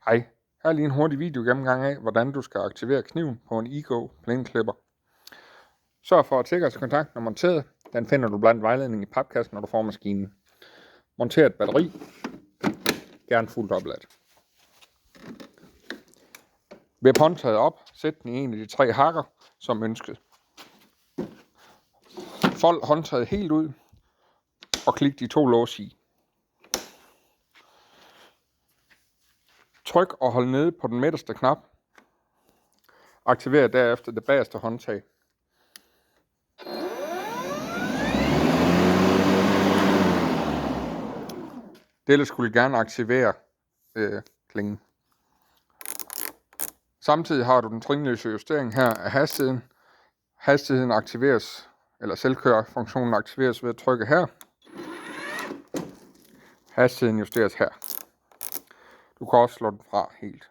Hej, her er lige en hurtig video gennemgang af, hvordan du skal aktivere kniven på en Ego plæneklipper. Sørg for at sikkerhedskontakten er monteret. Den finder du blandt vejledningen i papkassen, når du får maskinen. Monter et batteri. Gerne fuldt opladt. Vip håndtaget op. Sæt den i en af de 3 hakker, som ønsket. Fold håndtaget helt ud og klik de 2 lås i. Tryk og hold nede på den midterste knap. Aktiver derefter det bagerste håndtag. Dette skulle gerne aktivere klingen. Samtidig har du den trinløse justering her af hastigheden. Hastigheden aktiveres, eller selvkørerfunktionen aktiveres ved at trykke her. Hastigheden justeres her. Du kan også slå den fra helt.